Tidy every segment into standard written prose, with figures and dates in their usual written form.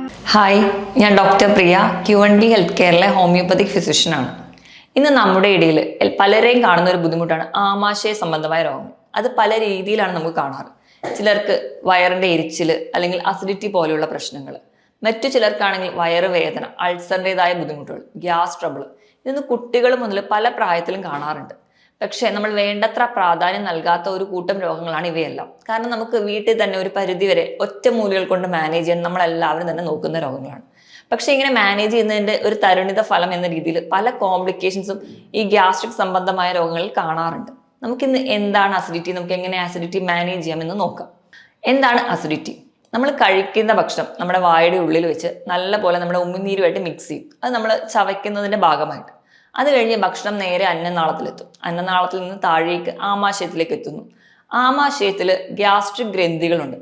Hi, ഞാൻ doctor പ്രിയ, QND health കെയറിലെ homoeopathic ഫിസിഷ്യനാണ്. ഇന്ന് നമ്മുടെ ഇടയിൽ പലരെയും കാണുന്ന ഒരു ബുദ്ധിമുട്ടാണ് ആമാശയ സംബന്ധമായ രോഗം. അത് പല രീതിയിലാണ് നമുക്ക് കാണാറ്. ചിലർക്ക് വയറിന്റെ എരിച്ചിൽ അല്ലെങ്കിൽ അസിഡിറ്റി പോലെയുള്ള പ്രശ്നങ്ങൾ, മറ്റു ചിലർക്കാണെങ്കിൽ വയറുവേദന, അൾസറിൻ്റെതായ ബുദ്ധിമുട്ടുകൾ, ഗ്യാസ് ട്രബിൾ. ഇതൊന്ന് കുട്ടികൾ മുതൽ പല പ്രായത്തിലും കാണാറുണ്ട്. പക്ഷേ നമ്മൾ വേണ്ടത്ര പ്രാധാന്യം നൽകാത്ത ഒരു കൂട്ടം രോഗങ്ങളാണ് ഇവയെല്ലാം. കാരണം നമുക്ക് വീട്ടിൽ തന്നെ ഒരു പരിധിവരെ ഒറ്റ മൂലികൾ കൊണ്ട് മാനേജ് ചെയ്യാൻ നമ്മളെല്ലാവരും തന്നെ നോക്കുന്ന രോഗങ്ങളാണ്. പക്ഷേ ഇങ്ങനെ മാനേജ് ചെയ്യുന്നതിന്റെ ഒരു തരുണിത ഫലം എന്ന രീതിയിൽ പല കോംപ്ലിക്കേഷൻസും ഈ ഗ്യാസ്ട്രിക് സംബന്ധമായ രോഗങ്ങളിൽ കാണാറുണ്ട്. നമുക്കിന്ന് എന്താണ് അസിഡിറ്റി, നമുക്ക് എങ്ങനെ അസിഡിറ്റി മാനേജ് ചെയ്യാമെന്ന് നോക്കാം. എന്താണ് അസിഡിറ്റി? നമ്മൾ കഴിക്കുന്ന ഭക്ഷണം നമ്മുടെ വായുടെ ഉള്ളിൽ വെച്ച് നല്ലപോലെ നമ്മുടെ ഉമിനീരുമായിട്ട് മിക്സ് ചെയ്യും. അത് നമ്മൾ ചവയ്ക്കുന്നതിന്റെ ഭാഗമായിട്ട്. അത് കഴിഞ്ഞ് ഭക്ഷണം നേരെ അന്നനാളത്തിലെത്തും. അന്നനാളത്തിൽ നിന്ന് താഴേക്ക് ആമാശയത്തിലേക്ക് എത്തുന്നു. ആമാശയത്തിൽ ഗ്യാസ്ട്രിക് ഗ്രന്ഥികളുണ്ട്.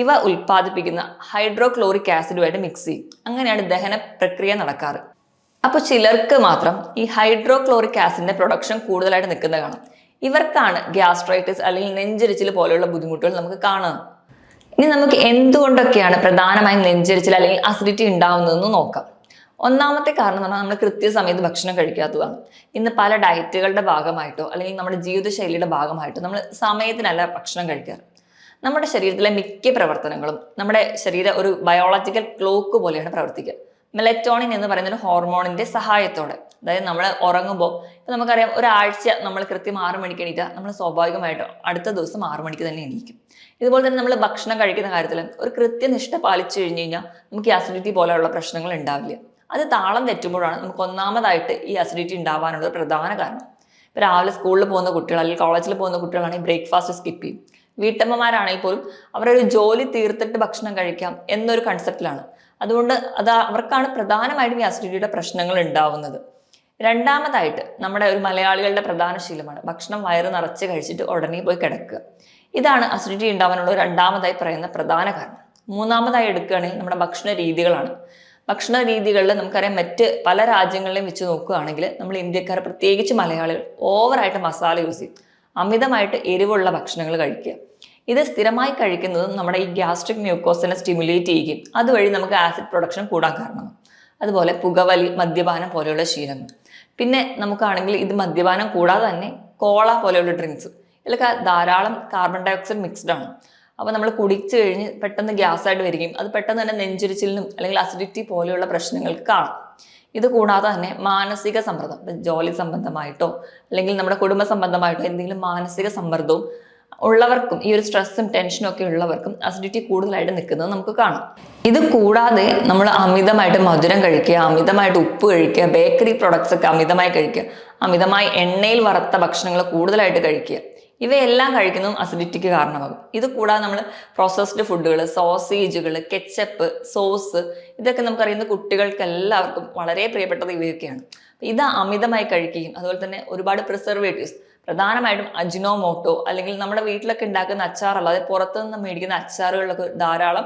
ഇവ ഉൽപ്പാദിപ്പിക്കുന്ന ഹൈഡ്രോക്ലോറിക് ആസിഡുമായിട്ട് മിക്സ് ചെയ്യും. അങ്ങനെയാണ് ദഹന പ്രക്രിയ നടക്കാറ്. അപ്പോൾ ചിലർക്ക് മാത്രം ഈ ഹൈഡ്രോക്ലോറിക് ആസിഡിന്റെ പ്രൊഡക്ഷൻ കൂടുതലായിട്ട് നിൽക്കുന്നത് കാണാം. ഇവർക്കാണ് ഗ്യാസ്ട്രൈറ്റിസ് അല്ലെങ്കിൽ നെഞ്ചരിച്ചിൽ പോലെയുള്ള ബുദ്ധിമുട്ടുകൾ നമുക്ക് കാണാം. ഇനി നമുക്ക് എന്തുകൊണ്ടൊക്കെയാണ് പ്രധാനമായും നെഞ്ചരിച്ചിൽ അല്ലെങ്കിൽ അസിഡിറ്റി ഉണ്ടാവുന്നതെന്ന് നോക്കാം. ഒന്നാമത്തെ കാരണം എന്ന് പറഞ്ഞാൽ നമ്മൾ കൃത്യസമയത്ത് ഭക്ഷണം കഴിക്കാത്തതാണ്. ഇന്ന് പല ഡയറ്റുകളുടെ ഭാഗമായിട്ടോ അല്ലെങ്കിൽ നമ്മുടെ ജീവിതശൈലിയുടെ ഭാഗമായിട്ടോ നമ്മൾ സമയത്തിനല്ല ഭക്ഷണം കഴിക്കാറ്. നമ്മുടെ ശരീരത്തിലെ മിക്ക പ്രവർത്തനങ്ങളും നമ്മുടെ ശരീരം ഒരു ബയോളജിക്കൽ ക്ലോക്ക് പോലെയാണ് പ്രവർത്തിക്കുക. മെലറ്റോണിൻ എന്ന് പറയുന്ന ഒരു ഹോർമോണിന്റെ സഹായത്തോടെ. അതായത് നമ്മൾ ഉറങ്ങുമ്പോൾ ഇപ്പം നമുക്കറിയാം, ഒരാഴ്ച നമ്മൾ കൃത്യം 6 മണിക്ക് എണീറ്റാൽ നമ്മൾ സ്വാഭാവികമായിട്ടും അടുത്ത ദിവസം 6 മണിക്ക് തന്നെ എണീക്കും. ഇതുപോലെ തന്നെ നമ്മൾ ഭക്ഷണം കഴിക്കുന്ന കാര്യത്തിൽ ഒരു കൃത്യനിഷ്ഠ പാലിച്ചു കഴിഞ്ഞ് കഴിഞ്ഞാൽ നമുക്ക് ഈ അസിഡിറ്റി പോലെയുള്ള പ്രശ്നങ്ങൾ ഉണ്ടാവില്ല. അത് താളം തെറ്റുമ്പോഴാണ് നമുക്ക് ഒന്നാമതായിട്ട് ഈ അസിഡിറ്റി ഉണ്ടാവാനുള്ള ഒരു പ്രധാന കാരണം. ഇപ്പം രാവിലെ സ്കൂളിൽ പോകുന്ന കുട്ടികൾ അല്ലെങ്കിൽ കോളേജിൽ പോകുന്ന കുട്ടികളാണെങ്കിൽ ബ്രേക്ക്ഫാസ്റ്റ് സ്കിപ്പ് ചെയ്യും. വീട്ടമ്മമാരാണെങ്കിൽ പോലും അവരൊരു ജോലി തീർത്തിട്ട് ഭക്ഷണം കഴിക്കാം എന്നൊരു കൺസെപ്റ്റിലാണ്. അതുകൊണ്ട് അവർക്കാണ് പ്രധാനമായിട്ടും ഈ അസിഡിറ്റിയുടെ പ്രശ്നങ്ങൾ ഉണ്ടാവുന്നത്. രണ്ടാമതായിട്ട് നമ്മുടെ ഒരു മലയാളികളുടെ പ്രധാന ശീലമാണ് ഭക്ഷണം വയറ് നിറച്ച് കഴിച്ചിട്ട് ഉടനെ പോയി കിടക്കുക. ഇതാണ് അസിഡിറ്റി ഉണ്ടാവാനുള്ള രണ്ടാമതായി പറയുന്ന പ്രധാന കാരണം. മൂന്നാമതായി എടുക്കുകയാണെങ്കിൽ നമ്മുടെ ഭക്ഷണ രീതികളാണ്. ഭക്ഷണ രീതികളിൽ നമുക്കറിയാം, മറ്റ് പല രാജ്യങ്ങളിലെയും വെച്ച് നോക്കുകയാണെങ്കിൽ നമ്മൾ ഇന്ത്യക്കാർ, പ്രത്യേകിച്ച് മലയാളികൾ, ഓവറായിട്ട് മസാല യൂസ് ചെയ്യും. അമിതമായിട്ട് എരിവുള്ള ഭക്ഷണങ്ങൾ കഴിക്കുക. ഇത് സ്ഥിരമായി കഴിക്കുന്നതും നമ്മുടെ ഈ ഗ്യാസ്ട്രിക് മ്യൂക്കോസിനെ സ്റ്റിമുലേറ്റ് ചെയ്യുകയും അതുവഴി നമുക്ക് ആസിഡ് പ്രൊഡക്ഷൻ കൂടാൻ കാരണമാണ്. അതുപോലെ പുകവലി, മദ്യപാനം പോലെയുള്ള ശീലങ്ങൾ. പിന്നെ നമുക്കാണെങ്കിൽ ഇത് മദ്യപാനം കൂടാതെ തന്നെ കോള പോലെയുള്ള ഡ്രിങ്ക്സ്, ഇതിലൊക്കെ ധാരാളം കാർബൺ ഡൈ ഓക്സൈഡ് മിക്സ്ഡ് ആണ്. അപ്പോൾ നമ്മൾ കുടിച്ചു കഴിഞ്ഞ് പെട്ടെന്ന് ഗ്യാസ് ആയിട്ട് വരികയും അത് പെട്ടെന്ന് തന്നെ നെഞ്ചരിച്ചിലിനും അല്ലെങ്കിൽ അസിഡിറ്റി പോലെയുള്ള പ്രശ്നങ്ങൾക്ക് കാണാം. ഇത് കൂടാതെ തന്നെ മാനസിക സമ്മർദ്ദം, ജോലി സംബന്ധമായിട്ടോ അല്ലെങ്കിൽ നമ്മുടെ കുടുംബ സംബന്ധമായിട്ടോ എന്തെങ്കിലും മാനസിക സമ്മർദ്ദവും ഉള്ളവർക്കും, ഈ ഒരു സ്ട്രെസ്സും ടെൻഷനും ഒക്കെ ഉള്ളവർക്കും അസിഡിറ്റി കൂടുതലായിട്ട് നിൽക്കുന്നത് നമുക്ക് കാണാം. ഇത് കൂടാതെ നമ്മൾ അമിതമായിട്ട് മധുരം കഴിക്കുക, അമിതമായിട്ട് ഉപ്പ് കഴിക്കുക, ബേക്കറി പ്രൊഡക്ട്സ് ഒക്കെ അമിതമായി കഴിക്കുക, അമിതമായി എണ്ണയിൽ വറുത്ത ഭക്ഷണങ്ങൾ കൂടുതലായിട്ട് കഴിക്കുക, ഇവയെല്ലാം കഴിക്കുന്നതും അസിഡിറ്റിക്ക് കാരണമാകും. ഇത് കൂടാതെ നമ്മൾ പ്രോസസ്ഡ് ഫുഡുകൾ, സോസേജുകൾ, കെച്ചപ്പ്, സോസ്, ഇതൊക്കെ നമുക്കറിയുന്ന കുട്ടികൾക്ക് എല്ലാവർക്കും വളരെ പ്രിയപ്പെട്ടത് ഇവയൊക്കെയാണ്. ഇത് അമിതമായി കഴിക്കുകയും അതുപോലെ തന്നെ ഒരുപാട് പ്രിസർവേറ്റീവ്സ്, പ്രധാനമായിട്ടും അജിനോമോട്ടോ അല്ലെങ്കിൽ നമ്മുടെ വീട്ടിലൊക്കെ ഉണ്ടാക്കുന്ന അച്ചാർ അല്ലാതെ പുറത്തുനിന്ന് മേടിക്കുന്ന അച്ചാറുകളിലൊക്കെ ധാരാളം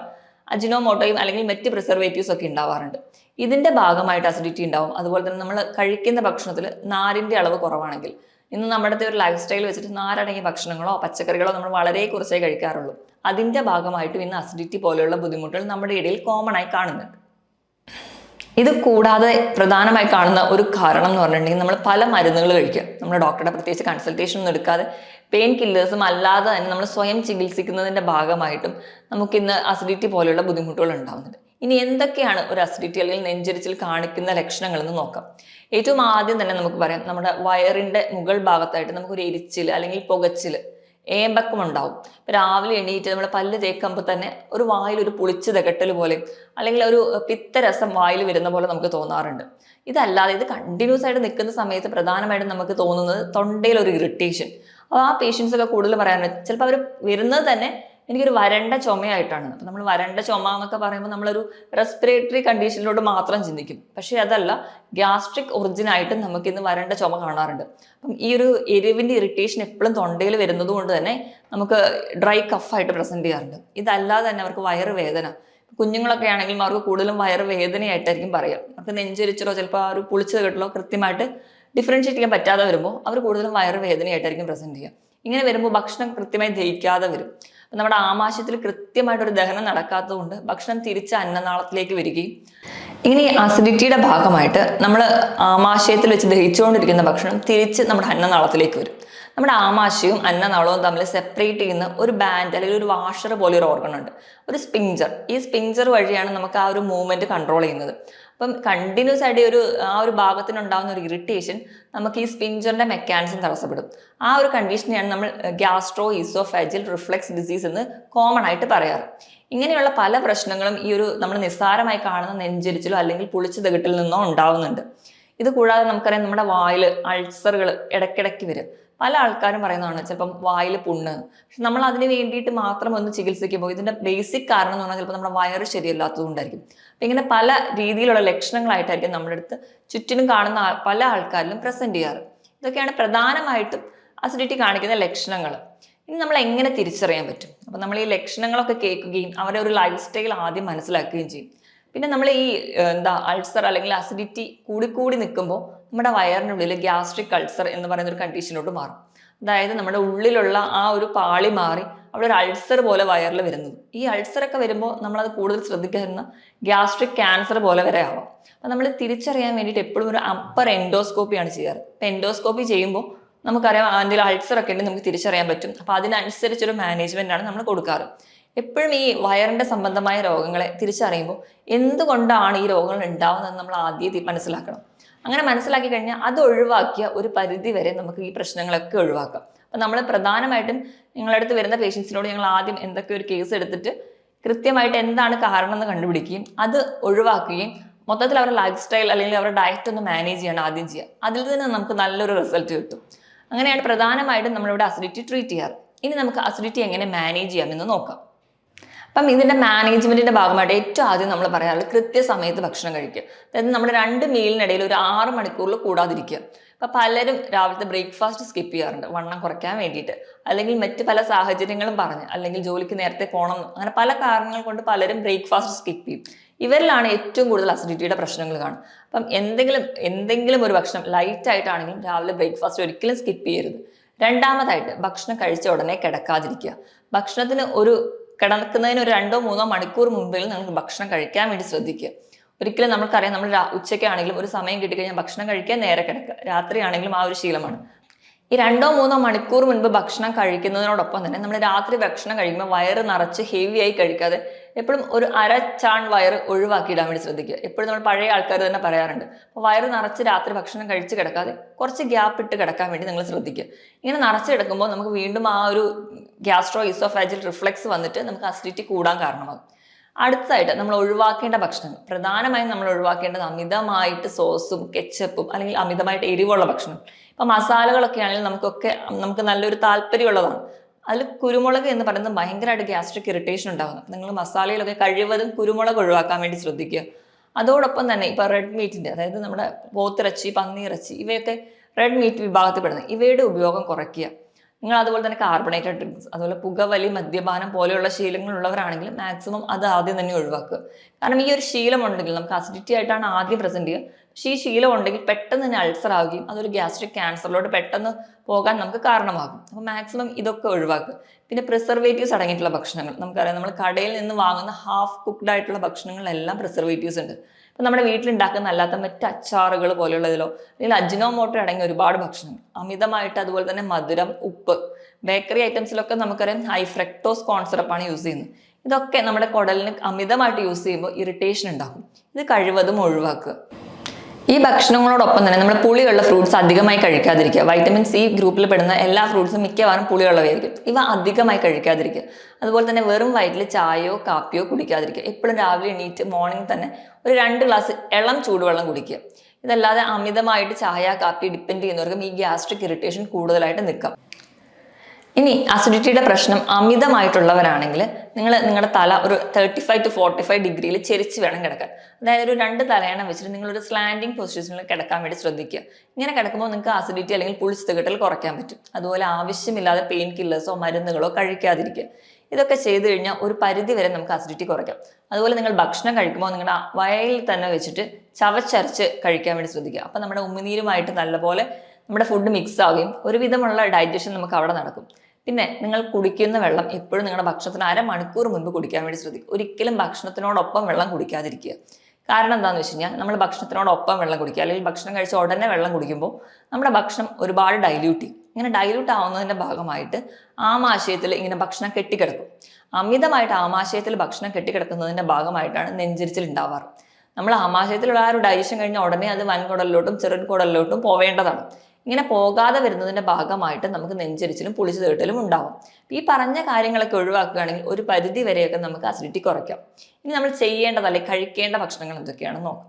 അജിനോമോട്ടോയും അല്ലെങ്കിൽ മറ്റ് പ്രിസർവേറ്റീവ്സ് ഒക്കെ ഉണ്ടാവാറുണ്ട്. ഇതിന്റെ ഭാഗമായിട്ട് അസിഡിറ്റി ഉണ്ടാവും. അതുപോലെ തന്നെ നമ്മൾ കഴിക്കുന്ന ഭക്ഷണത്തിൽ നാരിന്റെ അളവ് കുറവാണെങ്കിൽ, ഇന്ന് നമ്മുടെ ഒരു ലൈഫ് സ്റ്റൈൽ വെച്ചിട്ട് നാരടങ്ങിയ ഭക്ഷണങ്ങളോ പച്ചക്കറികളോ നമ്മൾ വളരെ കുറച്ചേ കഴിക്കാറുള്ളൂ. അതിന്റെ ഭാഗമായിട്ടും ഇന്ന് അസിഡിറ്റി പോലെയുള്ള ബുദ്ധിമുട്ടുകൾ നമ്മുടെ ഇടയിൽ കോമൺ ആയി കാണുന്നുണ്ട്. ഇത് കൂടാതെ പ്രധാനമായി കാണുന്ന ഒരു കാരണം എന്ന് പറഞ്ഞിട്ടുണ്ടെങ്കിൽ നമ്മൾ പല മരുന്നുകൾ കഴിക്കുക. നമ്മുടെ ഡോക്ടറുടെ പ്രത്യേകിച്ച് കൺസൾട്ടേഷൻ ഒന്നും എടുക്കാതെ പെയിൻ കില്ലേഴ്സും അല്ലാതെ തന്നെ നമ്മൾ സ്വയം ചികിത്സിക്കുന്നതിന്റെ ഭാഗമായിട്ടും നമുക്കിന്ന് അസിഡിറ്റി പോലെയുള്ള ബുദ്ധിമുട്ടുകൾ ഉണ്ടാകുന്നുണ്ട്. ഇനി എന്തൊക്കെയാണ് ഒരു അസിഡിറ്റി അല്ലെങ്കിൽ നെഞ്ചരിച്ചിൽ കാണിക്കുന്ന ലക്ഷണങ്ങൾ എന്ന് നോക്കാം. ഏറ്റവും ആദ്യം തന്നെ നമുക്ക് പറയാം, നമ്മുടെ വയറിന്റെ മുകൾ ഭാഗത്തായിട്ട് നമുക്കൊരു എരിച്ചിൽ അല്ലെങ്കിൽ പുകച്ചിൽ, ഏമ്പക്കം ഉണ്ടാവും. ഇപ്പം രാവിലെ എണീറ്റ് നമ്മൾ പല്ല് തേക്കുമ്പോൾ തന്നെ ഒരു വായിൽ ഒരു പുളിച്ച് തികട്ടൽ പോലെ അല്ലെങ്കിൽ ഒരു പിത്തരസം വായിൽ വരുന്ന പോലെ നമുക്ക് തോന്നാറുണ്ട്. ഇതല്ലാതെ ഇത് കണ്ടിന്യൂസ് ആയിട്ട് നിൽക്കുന്ന സമയത്ത് പ്രധാനമായിട്ടും നമുക്ക് തോന്നുന്നത് തൊണ്ടയിൽ ഒരു ഇറിറ്റേഷൻ. അപ്പോൾ ആ പേഷ്യൻസ് ഒക്കെ കൂടുതൽ പറയാറുണ്ട്, ചിലപ്പോൾ അവർ വരുന്നത് തന്നെ എനിക്കൊരു വരണ്ട ചുമയായിട്ടാണ്. അപ്പം നമ്മൾ വരണ്ട ചുമ എന്നൊക്കെ പറയുമ്പോൾ നമ്മളൊരു റെസ്പിറേറ്ററി കണ്ടീഷനിലോട്ട് മാത്രം ചിന്തിക്കും. പക്ഷേ അതല്ല, ഗ്യാസ്ട്രിക് ഒറിജിനായിട്ട് നമുക്കിന്ന് വരണ്ട ചുമ കാണാറുണ്ട്. അപ്പം ഈ ഒരു എരിവിൻ്റെ ഇറിറ്റേഷൻ എപ്പോഴും തൊണ്ടയിൽ വരുന്നത് കൊണ്ട് തന്നെ നമുക്ക് ഡ്രൈ കഫായിട്ട് പ്രസന്റ് ചെയ്യാറുണ്ട്. ഇതല്ലാതെ തന്നെ അവർക്ക് വയറുവേദന, കുഞ്ഞുങ്ങളൊക്കെ ആണെങ്കിലും അവർക്ക് കൂടുതലും വയറുവേദനയായിട്ടായിരിക്കും പറയുക. അവർക്ക് നെഞ്ചരിച്ചിലോ ചിലപ്പോൾ ആ ഒരു പുളിച്ചത് കേട്ടിലോ കൃത്യമായിട്ട് ഡിഫറൻഷ്യേറ്റ് ചെയ്യാൻ പറ്റാതെ വരുമ്പോൾ അവർ കൂടുതലും വയറുവേദനയായിട്ടായിരിക്കും പ്രസന്റ് ചെയ്യുക. ഇങ്ങനെ വരുമ്പോൾ ഭക്ഷണം കൃത്യമായി ദഹിക്കാതെ വരും. നമ്മുടെ ആമാശയത്തിൽ കൃത്യമായിട്ടൊരു ദഹനം നടക്കാത്തതുകൊണ്ട് ഭക്ഷണം തിരിച്ച് അന്നനാളത്തിലേക്ക് വരികയും ഇങ്ങനെ ഈ അസിഡിറ്റിയുടെ ഭാഗമായിട്ട് നമ്മൾ ആമാശയത്തിൽ വെച്ച് ദഹിച്ചുകൊണ്ടിരിക്കുന്ന ഭക്ഷണം തിരിച്ച് നമ്മുടെ അന്നനാളത്തിലേക്ക് വരും. നമ്മുടെ ആമാശയവും അന്നനാളവും തമ്മിൽ സെപ്പറേറ്റ് ചെയ്യുന്ന ഒരു ബാൻഡ് അല്ലെങ്കിൽ ഒരു വാഷർ പോലെ ഒരു ഓർഗൺ ഉണ്ട്, ഒരു സ്പിഞ്ചർ. ഈ സ്പിഞ്ചർ വഴിയാണ് നമുക്ക് ആ ഒരു മൂവ്മെന്റ് കൺട്രോൾ ചെയ്യുന്നത്. അപ്പം കണ്ടിന്യൂസ് ആയിട്ട് ആ ഒരു ഭാഗത്തിനുണ്ടാകുന്ന ഒരു ഇറിറ്റേഷൻ നമുക്ക് ഈ സ്പിഞ്ചറിന്റെ മെക്കാനിസം തടസ്സപ്പെടും. ആ ഒരു കണ്ടീഷനെയാണ് നമ്മൾ ഗ്യാസ്ട്രോ ഈസോഫാജിയൽ റിഫ്ലക്സ് ഡിസീസ് എന്ന് കോമൺ ആയിട്ട് പറയാറ്. ഇങ്ങനെയുള്ള പല പ്രശ്നങ്ങളും ഈ ഒരു നമ്മൾ നിസ്സാരമായി കാണുന്ന നെഞ്ചരിച്ചിലോ അല്ലെങ്കിൽ പുളിച്ചു തകിട്ടിൽ നിന്നോ ഉണ്ടാവുന്നുണ്ട്. ഇത് കൂടാതെ നമുക്കറിയാം നമ്മുടെ വായിൽ അൾസറുകൾ ഇടയ്ക്കിടയ്ക്ക് വരും. പല ആൾക്കാരും പറയുന്നതാണ് ചിലപ്പം വായിൽ പുണ്ണ്. പക്ഷെ നമ്മൾ അതിന് വേണ്ടിയിട്ട് മാത്രം ഒന്ന് ചികിത്സിക്കുമ്പോൾ ഇതിന്റെ ബേസിക് കാരണം എന്ന് പറഞ്ഞാൽ ചിലപ്പോൾ നമ്മുടെ വയറ് ശരിയല്ലാത്തത് കൊണ്ടായിരിക്കും. അപ്പൊ ഇങ്ങനെ പല രീതിയിലുള്ള ലക്ഷണങ്ങളായിട്ടായിരിക്കും നമ്മുടെ അടുത്ത് ചുറ്റിനും കാണുന്ന പല ആൾക്കാരിലും പ്രസന്റ് ചെയ്യാറ്. ഇതൊക്കെയാണ് പ്രധാനമായിട്ടും അസിഡിറ്റി കാണിക്കുന്ന ലക്ഷണങ്ങൾ. ഇനി നമ്മൾ എങ്ങനെ തിരിച്ചറിയാൻ പറ്റും? അപ്പൊ നമ്മൾ ഈ ലക്ഷണങ്ങളൊക്കെ കേൾക്കുകയും അവരുടെ ഒരു ലൈഫ് സ്റ്റൈൽ ആദ്യം മനസ്സിലാക്കുകയും ചെയ്യും. പിന്നെ നമ്മൾ ഈ അൾസർ അല്ലെങ്കിൽ അസിഡിറ്റി കൂടി നിൽക്കുമ്പോൾ നമ്മുടെ വയറിനുള്ളിൽ ഗ്യാസ്ട്രിക് അൾസർ എന്ന് പറയുന്ന ഒരു കണ്ടീഷനോട്ട് മാറും. അതായത് നമ്മുടെ ഉള്ളിലുള്ള ആ ഒരു പാളി മാറി അവിടെ ഒരു അൾസർ പോലെ വയറിൽ വരുന്നത്. ഈ അൾസറൊക്കെ വരുമ്പോൾ നമ്മളത് കൂടുതൽ ശ്രദ്ധിക്കുന്ന ഗ്യാസ്ട്രിക് ക്യാൻസർ പോലെ വരെ ആവാം. അപ്പം നമ്മൾ തിരിച്ചറിയാൻ വേണ്ടിയിട്ട് എപ്പോഴും ഒരു അപ്പർ എൻഡോസ്കോപ്പിയാണ് ചെയ്യാറ്. അപ്പം എൻഡോസ്കോപ്പി ചെയ്യുമ്പോൾ നമുക്കറിയാം എന്തെങ്കിലും അൾസർ ഒക്കെ ഉണ്ടെങ്കിൽ നമുക്ക് തിരിച്ചറിയാൻ പറ്റും. അപ്പം അതിനനുസരിച്ചൊരു മാനേജ്മെന്റ് ആണ് നമ്മൾ കൊടുക്കാറ്. എപ്പോഴും ഈ വയറിന്റെ സംബന്ധമായ രോഗങ്ങളെ തിരിച്ചറിയുമ്പോൾ എന്തുകൊണ്ടാണ് ഈ രോഗങ്ങൾ ഉണ്ടാവുന്നതെന്ന് നമ്മൾ ആദ്യം മനസ്സിലാക്കണം. അങ്ങനെ മനസ്സിലാക്കി കഴിഞ്ഞാൽ അത് ഒഴിവാക്കിയ ഒരു പരിധി വരെ നമുക്ക് ഈ പ്രശ്നങ്ങളൊക്കെ ഒഴിവാക്കാം. അപ്പം നമ്മൾ പ്രധാനമായിട്ടും നിങ്ങളുടെ അടുത്ത് വരുന്ന പേഷ്യൻസിനോട് ഞങ്ങൾ ആദ്യം എന്തൊക്കെ ഒരു കേസ് എടുത്തിട്ട് കൃത്യമായിട്ട് എന്താണ് കാരണം എന്ന് കണ്ടുപിടിക്കുകയും അത് ഒഴിവാക്കുകയും മൊത്തത്തിൽ അവരുടെ ലൈഫ് സ്റ്റൈൽ അല്ലെങ്കിൽ അവരുടെ ഡയറ്റ് ഒന്ന് മാനേജ് ചെയ്യണം ആദ്യം ചെയ്യുക. അതിൽ നിന്ന് നമുക്ക് നല്ലൊരു റിസൾട്ട് കിട്ടും. അങ്ങനെയാണ് പ്രധാനമായിട്ടും നമ്മളിവിടെ അസിഡിറ്റി ട്രീറ്റ് ചെയ്യാറ്. ഇനി നമുക്ക് അസിഡിറ്റി എങ്ങനെ മാനേജ് ചെയ്യാമെന്ന് നോക്കാം. അപ്പം ഇതിന്റെ മാനേജ്മെന്റിന്റെ ഭാഗമായിട്ട് ഏറ്റവും ആദ്യം നമ്മൾ പറയാറുള്ളത് കൃത്യസമയത്ത് ഭക്ഷണം കഴിക്കുക. അതായത് നമ്മുടെ 2 മീലിനിടയിൽ ഒരു 6 മണിക്കൂറിൽ കൂടാതിരിക്കുക. ഇപ്പൊ പലരും രാവിലത്തെ ബ്രേക്ക്ഫാസ്റ്റ് സ്കിപ്പ് ചെയ്യാറുണ്ട് വണ്ണം കുറയ്ക്കാൻ വേണ്ടിയിട്ട്, അല്ലെങ്കിൽ മറ്റ് പല സാഹചര്യങ്ങളും പറഞ്ഞ്, അല്ലെങ്കിൽ ജോലിക്ക് നേരത്തെ പോകണം, അങ്ങനെ പല കാരണങ്ങൾ കൊണ്ട് പലരും ബ്രേക്ക്ഫാസ്റ്റ് സ്കിപ്പ് ചെയ്യും. ഇവരിലാണ് ഏറ്റവും കൂടുതൽ അസിഡിറ്റിയുടെ പ്രശ്നങ്ങൾ കാണും. അപ്പം എന്തെങ്കിലും ഒരു ഭക്ഷണം ലൈറ്റ് ആയിട്ടാണെങ്കിലും രാവിലെ ബ്രേക്ക്ഫാസ്റ്റ് ഒരിക്കലും സ്കിപ്പ് ചെയ്യരുത്. രണ്ടാമതായിട്ട് ഭക്ഷണം കഴിച്ച ഉടനെ കിടക്കാതിരിക്കുക. ഭക്ഷണത്തിന് കിടക്കുന്നതിന് ഒരു 2-3 മണിക്കൂർ മുമ്പിൽ നിങ്ങൾക്ക് ഭക്ഷണം കഴിക്കാൻ വേണ്ടി ശ്രദ്ധിക്കുക. ഒരിക്കലും നമുക്കറിയാം നമ്മൾ ഉച്ചയ്ക്കാണെങ്കിലും ഒരു സമയം കിട്ടിക്കഴിഞ്ഞാൽ ഭക്ഷണം കഴിക്കാൻ നേരെ കിടക്കുക. രാത്രിയാണെങ്കിലും ആ ഒരു ശീലമാണ്. ഈ 2-3 മണിക്കൂർ മുൻപ് ഭക്ഷണം കഴിക്കുന്നതിനോടൊപ്പം തന്നെ നമ്മൾ രാത്രി ഭക്ഷണം കഴിക്കുമ്പോൾ വയറ് നിറച്ച് ഹെവി ആയി കഴിക്കാതെ എപ്പോഴും ഒരു അരച്ചാൺ വയറ് ഒഴിവാക്കിയിടാൻ വേണ്ടി ശ്രദ്ധിക്കുക. എപ്പോഴും നമ്മൾ പഴയ ആൾക്കാർ തന്നെ പറയാറുണ്ട്, അപ്പോൾ വയറ് നിറച്ച് രാത്രി ഭക്ഷണം കഴിച്ച് കിടക്കാതെ കുറച്ച് ഗ്യാപ്പ് ഇട്ട് കിടക്കാൻ വേണ്ടി നിങ്ങൾ ശ്രദ്ധിക്കുക. ഇങ്ങനെ നിറച്ച് കിടക്കുമ്പോൾ നമുക്ക് വീണ്ടും ആ ഒരു ഗ്യാസ്ട്രോ ഈസോഫാജിയൽ റിഫ്ലക്സ് വന്നിട്ട് നമുക്ക് അസിഡിറ്റി കൂടാൻ കാരണമാകും. അടുത്തതായിട്ട് നമ്മൾ ഒഴിവാക്കേണ്ട ഭക്ഷണങ്ങൾ, പ്രധാനമായും നമ്മൾ ഒഴിവാക്കേണ്ടത് അമിതമായിട്ട് സോസും കെച്ചപ്പും അല്ലെങ്കിൽ അമിതമായിട്ട് എരിവുള്ള ഭക്ഷണം. ഇപ്പൊ മസാലകളൊക്കെ ആണെങ്കിൽ നമുക്ക് നല്ലൊരു താല്പര്യമുള്ളതാണ്. അതിൽ കുരുമുളക് എന്ന് പറയുന്നത് ഭയങ്കരമായിട്ട് ഗ്യാസ്ട്രിക് ഇറിറ്റേഷൻ ഉണ്ടാകുന്നു. നിങ്ങൾ മസാലയിലൊക്കെ കഴിവതും കുരുമുളക് ഒഴിവാക്കാൻ വേണ്ടി ശ്രദ്ധിക്കുക. അതോടൊപ്പം തന്നെ ഇപ്പൊ റെഡ് മീറ്റിന്റെ, അതായത് നമ്മുടെ പോത്തിറച്ചി, പന്നിയിറച്ചി, ഇവയൊക്കെ റെഡ് മീറ്റ് വിഭാഗത്തിൽപ്പെടുന്നത്, ഇവയുടെ ഉപയോഗം കുറയ്ക്കുക. നിങ്ങൾ അതുപോലെ തന്നെ കാർബണേറ്റഡ് ഡ്രിങ്ക്സ്, അതുപോലെ പുകവലി, മദ്യപാനം പോലെയുള്ള ശീലങ്ങളുള്ളവരാണെങ്കിൽ മാക്സിമം അത് ആദ്യം തന്നെ ഒഴിവാക്കുക. കാരണം ഈ ഒരു ശീലം ഉണ്ടെങ്കിൽ നമുക്ക് അസിഡിറ്റി ആയിട്ടാണ് ആദ്യം പ്രസന്റ് ചെയ്യുക. പക്ഷേ ഈ ശീലം ഉണ്ടെങ്കിൽ പെട്ടെന്ന് തന്നെ അൾസർ ആവുകയും അതൊരു ഗ്യാസ്ട്രിക് ക്യാൻസറിലോട്ട് പെട്ടെന്ന് പോകാൻ നമുക്ക് കാരണമാകും. അപ്പോൾ മാക്സിമം ഇതൊക്കെ ഒഴിവാക്കുക. പിന്നെ പ്രിസർവേറ്റീവ്സ് അടങ്ങിയിട്ടുള്ള ഭക്ഷണങ്ങൾ, നമുക്കറിയാം നമ്മൾ കടയിൽ നിന്ന് വാങ്ങുന്ന ഹാഫ് കുക്ക്ഡ് ആയിട്ടുള്ള ഭക്ഷണങ്ങളിലെല്ലാം പ്രിസർവേറ്റീവ്സ് ഉണ്ട്. ഇപ്പം നമ്മുടെ വീട്ടിലുണ്ടാക്കുന്ന അല്ലാത്ത മറ്റ് അച്ചാറുകൾ പോലെയുള്ളതിലോ അല്ലെങ്കിൽ അജിനോമോട്ടോ അടങ്ങിയ ഒരുപാട് ഭക്ഷണങ്ങൾ, അമിതമായിട്ട് അതുപോലെ തന്നെ മധുരം, ഉപ്പ്, ബേക്കറി ഐറ്റംസിലൊക്കെ നമുക്കറിയാം ഹൈ ഫ്രക്ടോസ് കോൺ സിറപ്പാണ് യൂസ് ചെയ്യുന്നത്. ഇതൊക്കെ നമ്മുടെ കുടലിന് അമിതമായിട്ട് യൂസ് ചെയ്യുമ്പോൾ ഇറിറ്റേഷൻ ഉണ്ടാകും. ഇത് കഴിവതും ഒഴിവാക്കുക. ഈ ഭക്ഷണങ്ങളോടൊപ്പം തന്നെ നമ്മൾ പുളിയുള്ള ഫ്രൂട്ട്സ് അധികമായി കഴിക്കാതിരിക്കുക. വൈറ്റമിൻ സി ഗ്രൂപ്പിൽ പെടുന്ന എല്ലാ ഫ്രൂട്ട്സും മിക്കവാറും പുളിയുള്ളവയായിരിക്കും. ഇവ അധികമായി കഴിക്കാതിരിക്കുക. അതുപോലെ തന്നെ വെറും വയറ്റിൽ ചായയോ കാപ്പിയോ കുടിക്കാതിരിക്കുക. എപ്പോഴും രാവിലെ എണീറ്റ് മോർണിംഗ് തന്നെ ഒരു 2 ഗ്ലാസ് ഇളം ചൂടുവെള്ളം കുടിക്കുക. ഇതല്ലാതെ അമിതമായിട്ട് ചായ കാപ്പി ഡിപ്പെൻഡ് ചെയ്യുന്നവർക്കും ഈ ഗ്യാസ്ട്രിക് ഇറിറ്റേഷൻ കൂടുതലായിട്ട് നിൽക്കാം. ഇനി അസിഡിറ്റിയുടെ പ്രശ്നം അമിതമായിട്ടുള്ളവരാണെങ്കിൽ നിങ്ങളുടെ തല ഒരു 35 to 45 ഡിഗ്രിയിൽ ചെരിച്ച് വേണം കിടക്കാൻ. അതായത് ഒരു 2 തലയണ വെച്ചിട്ട് നിങ്ങളൊരു സ്ലാൻഡിങ് പൊസിഷനിൽ കിടക്കാൻ വേണ്ടി ശ്രദ്ധിക്കുക. ഇങ്ങനെ കിടക്കുമ്പോൾ നിങ്ങൾക്ക് അസിഡിറ്റി അല്ലെങ്കിൽ പുളിച്ചുതകട്ടൽ കുറയ്ക്കാൻ പറ്റും. അതുപോലെ ആവശ്യമില്ലാതെ പെയിൻ കില്ലേഴ്സോ മരുന്നുകളോ കഴിക്കാതിരിക്കുക. ഇതൊക്കെ ചെയ്തു കഴിഞ്ഞാൽ ഒരു പരിധി വരെ നമുക്ക് അസിഡിറ്റി കുറയ്ക്കാം. അതുപോലെ നിങ്ങൾ ഭക്ഷണം കഴിക്കുമ്പോൾ നിങ്ങളുടെ വയറിൽ തന്നെ വെച്ചിട്ട് ചവച്ചരച്ച് കഴിക്കാൻ വേണ്ടി ശ്രദ്ധിക്കുക. അപ്പം നമ്മുടെ ഉമിനീരുമായിട്ട് നല്ലപോലെ നമ്മുടെ ഫുഡ് മിക്സ് ആവുകയും ഒരുവിധമുള്ള ഡൈജഷൻ നമുക്ക് അവിടെ നടക്കും. പിന്നെ നിങ്ങൾ കുടിക്കുന്ന വെള്ളം എപ്പോഴും നിങ്ങളുടെ ഭക്ഷണത്തിന് അരമണിക്കൂർ മുൻപ് കുടിക്കാൻ വേണ്ടി ശ്രദ്ധിക്കുക. ഒരിക്കലും ഭക്ഷണത്തിനോടൊപ്പം വെള്ളം കുടിക്കാതിരിക്കുക. കാരണം എന്താണെന്ന് വെച്ച് കഴിഞ്ഞാൽ നമ്മൾ ഭക്ഷണത്തിനോടൊപ്പം വെള്ളം കുടിക്കുക, അല്ലെങ്കിൽ ഭക്ഷണം കഴിച്ച ഉടനെ വെള്ളം കുടിക്കുമ്പോൾ നമ്മുടെ ഭക്ഷണം ഒരുപാട് ഡൈല്യൂട്ട് ചെയ്യും. ഇങ്ങനെ ഡൈല്യൂട്ട് ആവുന്നതിൻ്റെ ഭാഗമായിട്ട് ആമാശയത്തിൽ ഇങ്ങനെ ഭക്ഷണം കെട്ടിക്കിടക്കും. അമിതമായിട്ട് ആമാശയത്തിൽ ഭക്ഷണം കെട്ടിക്കിടക്കുന്നതിൻ്റെ ഭാഗമായിട്ടാണ് നെഞ്ചിരിച്ചിൽ ഉണ്ടാവാറ്. നമ്മൾ ആമാശയത്തിലുള്ള ആ ഒരു ഡൈജഷൻ കഴിഞ്ഞ ഉടനെ അത് വൻകുടലിലോട്ടും ചെറുകുടലിലോട്ടും പോവേണ്ടതാണ്. ഇങ്ങനെ പോകാതെ വരുന്നതിന്റെ ഭാഗമായിട്ട് നമുക്ക് നെഞ്ചരിച്ചിലും പുളിച്ചു തേട്ടലും ഉണ്ടാവും. ഈ പറഞ്ഞ കാര്യങ്ങളൊക്കെ ഒഴിവാക്കുകയാണെങ്കിൽ ഒരു പരിധി വരെയൊക്കെ നമുക്ക് അസിഡിറ്റി കുറയ്ക്കാം. ഇനി നമ്മൾ ചെയ്യേണ്ടത് അല്ലെങ്കിൽ കഴിക്കേണ്ട ഭക്ഷണങ്ങൾ എന്തൊക്കെയാണെന്ന് നോക്കാം.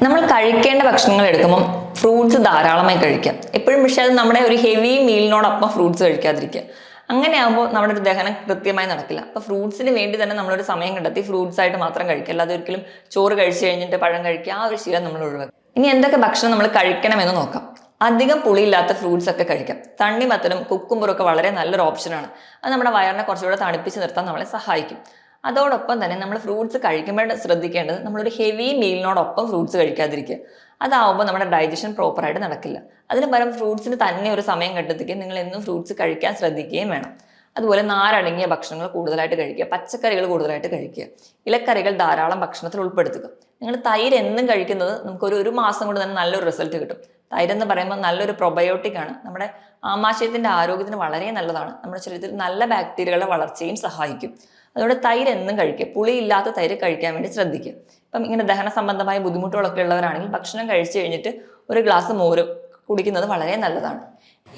നമ്മൾ കഴിക്കേണ്ട ഭക്ഷണങ്ങൾ എടുക്കുമ്പോൾ ഫ്രൂട്ട്സ് ധാരാളമായി കഴിക്കാം എപ്പോഴും. പക്ഷേ അത് നമ്മുടെ ഒരു ഹെവി മീലിനോടൊപ്പം ഫ്രൂട്ട്സ് കഴിക്കാതിരിക്കുക. അങ്ങനെ ആകുമ്പോൾ നമ്മുടെ ഒരു ദഹനം കൃത്യമായി നടക്കില്ല. അപ്പോൾ ഫ്രൂട്ട്സിന് വേണ്ടി തന്നെ നമ്മളൊരു സമയം കണ്ടെത്തി ഫ്രൂട്ട്സ് ആയിട്ട് മാത്രം കഴിക്കുക, അല്ലാതെ ഒരിക്കലും ചോറ് കഴിച്ചു കഴിഞ്ഞിട്ട് പഴം കഴിക്കുക, ആ ഒരു ശീലം നമ്മൾ ഒഴിവാക്കുക. ഇനി എന്തൊക്കെ ഭക്ഷണം നമ്മൾ കഴിക്കണമെന്ന് നോക്കാം. അധികം പുളിയില്ലാത്ത ഫ്രൂട്ട്സ് ഒക്കെ കഴിക്കാം. തണ്ണിമത്തനും കുക്കുംബറും ഒക്കെ വളരെ നല്ലൊരു ഓപ്ഷനാണ്. അത് നമ്മുടെ വയറിനെ കുറച്ചുകൂടെ തണുപ്പിച്ച് നിർത്താൻ നമ്മളെ സഹായിക്കും. അതോടൊപ്പം തന്നെ നമ്മൾ ഫ്രൂട്ട്സ് കഴിക്കുമ്പോൾ ശ്രദ്ധിക്കേണ്ടത് നമ്മളൊരു ഹെവി മീലിനോടൊപ്പം ഫ്രൂട്ട്സ് കഴിക്കാതിരിക്കുക. അതാവുമ്പോൾ നമ്മുടെ ഡൈജഷൻ പ്രോപ്പറായിട്ട് നടക്കില്ല. അതിന് പകരം ഫ്രൂട്ട്സിന് തന്നെ ഒരു സമയം കണ്ടെത്തുകയും നിങ്ങൾ എന്നും ഫ്രൂട്ട്സ് കഴിക്കാൻ ശ്രദ്ധിക്കുകയും വേണം. അതുപോലെ നാരടങ്ങിയ ഭക്ഷണങ്ങൾ കൂടുതലായിട്ട് കഴിക്കുക, പച്ചക്കറികൾ കൂടുതലായിട്ട് കഴിക്കുക, ഇലക്കറികൾ ധാരാളം ഭക്ഷണത്തിൽ ഉൾപ്പെടുത്തുക. നിങ്ങൾ തൈര് എന്നും കഴിക്കുന്നത് നമുക്കൊരു മാസം കൊണ്ട് തന്നെ നല്ലൊരു റിസൾട്ട് കിട്ടും. തൈര് എന്ന് പറയുമ്പോൾ നല്ലൊരു പ്രൊബയോട്ടിക് ആണ്. നമ്മുടെ ആമാശയത്തിന്റെ ആരോഗ്യത്തിന് വളരെ നല്ലതാണ്. നമ്മുടെ ശരീരത്തിൽ നല്ല ബാക്ടീരിയകളുടെ വളർച്ചയും സഹായിക്കും. അതുകൊണ്ട് തൈര് എന്നും കഴിക്കുക. പുളിയില്ലാത്ത തൈര് കഴിക്കാൻ വേണ്ടി ശ്രദ്ധിക്കുക. ഇപ്പം ഇങ്ങനെ ദഹന സംബന്ധമായ ബുദ്ധിമുട്ടുകളൊക്കെ ഉള്ളവരാണെങ്കിൽ ഭക്ഷണം കഴിച്ചു കഴിഞ്ഞിട്ട് ഒരു ഗ്ലാസ് മോര് കുടിക്കുന്നത് വളരെ നല്ലതാണ്.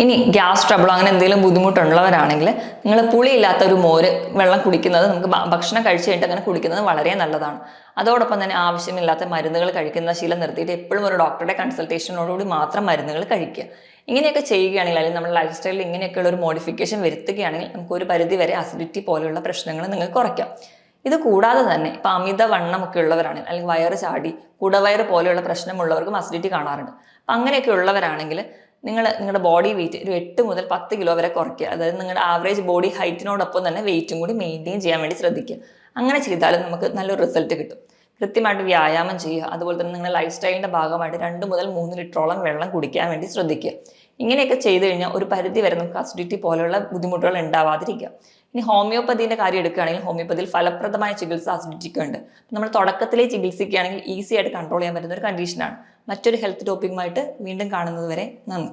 ഇനി ഗ്യാസ് ട്രബിളോ അങ്ങനെ എന്തെങ്കിലും ബുദ്ധിമുട്ടുള്ളവരാണെങ്കിൽ നിങ്ങൾ പുളിയില്ലാത്ത ഒരു മോര് വെള്ളം കുടിക്കുന്നത്, നമുക്ക് ഭക്ഷണം കഴിച്ചു കഴിഞ്ഞിട്ട് അങ്ങനെ കുടിക്കുന്നത് വളരെ നല്ലതാണ്. അതോടൊപ്പം തന്നെ ആവശ്യമില്ലാത്ത മരുന്നുകൾ കഴിക്കുന്ന ശീലം നിർത്തിയിട്ട് എപ്പോഴും ഒരു ഡോക്ടറുടെ കൺസൾട്ടേഷനോടുകൂടി മാത്രം മരുന്നുകൾ കഴിക്കുക. ഇങ്ങനെയൊക്കെ ചെയ്യുകയാണെങ്കിൽ, അല്ലെങ്കിൽ നമ്മുടെ ലൈഫ് സ്റ്റൈലിൽ ഇങ്ങനെയൊക്കെയുള്ള ഒരു മോഡിഫിക്കേഷൻ വരുത്തുകയാണെങ്കിൽ നമുക്ക് ഒരു പരിധി വരെ അസിഡിറ്റി പോലെയുള്ള പ്രശ്നങ്ങൾ നിങ്ങൾക്ക് കുറയ്ക്കാം. ഇത് കൂടാതെ തന്നെ ഇപ്പം അമിതവണ്ണമൊക്കെ ഉള്ളവരാണ്, അല്ലെങ്കിൽ വയറ് ചാടി കുടവയറ് പോലെയുള്ള പ്രശ്നമുള്ളവർക്കും അസിഡിറ്റി കാണാറുണ്ട്. അപ്പം അങ്ങനെയൊക്കെ ഉള്ളവരാണെങ്കിൽ നിങ്ങളുടെ ബോഡി വെയിറ്റ് ഒരു 8 മുതൽ 10 കിലോ വരെ കുറയ്ക്കുക. അതായത് നിങ്ങളുടെ ആവറേജ് ബോഡി ഹൈറ്റിനോടൊപ്പം തന്നെ വെയിറ്റും കൂടി മെയിൻറ്റെയിൻ ചെയ്യാൻ വേണ്ടി ശ്രദ്ധിക്കുക. അങ്ങനെ ചെയ്താലും നമുക്ക് നല്ലൊരു റിസൾട്ട് കിട്ടും. കൃത്യമായിട്ട് വ്യായാമം ചെയ്യുക. അതുപോലെ തന്നെ നിങ്ങളുടെ ലൈഫ് സ്റ്റൈലിൻ്റെ ഭാഗമായിട്ട് 2 മുതൽ 3 ലിറ്ററോളം വെള്ളം കുടിക്കാൻ വേണ്ടി ശ്രദ്ധിക്കുക. ഇങ്ങനെയൊക്കെ ചെയ്തു കഴിഞ്ഞാൽ ഒരു പരിധി വരെ നമുക്ക് അസിഡിറ്റി പോലെയുള്ള ബുദ്ധിമുട്ടുകൾ ഉണ്ടാവാതിരിക്കുക. ഇനി ഹോമിയോപ്പതിൻ്റെ കാര്യം എടുക്കുകയാണെങ്കിൽ ഹോമിയോപ്പതിയിൽ ഫലപ്രദമായ ചികിത്സ അസിഡിറ്റിക്ക് ഉണ്ട്. നമ്മൾ തുടക്കത്തിലേ ചികിത്സിക്കുകയാണെങ്കിൽ ഈസി ആയിട്ട് കൺട്രോൾ ചെയ്യാൻ പറ്റുന്ന ഒരു കണ്ടീഷനാണ്. മറ്റൊരു ഹെൽത്ത് ടോപ്പിക്കുമായിട്ട് വീണ്ടും കാണുന്നത് വരെ നന്ദി.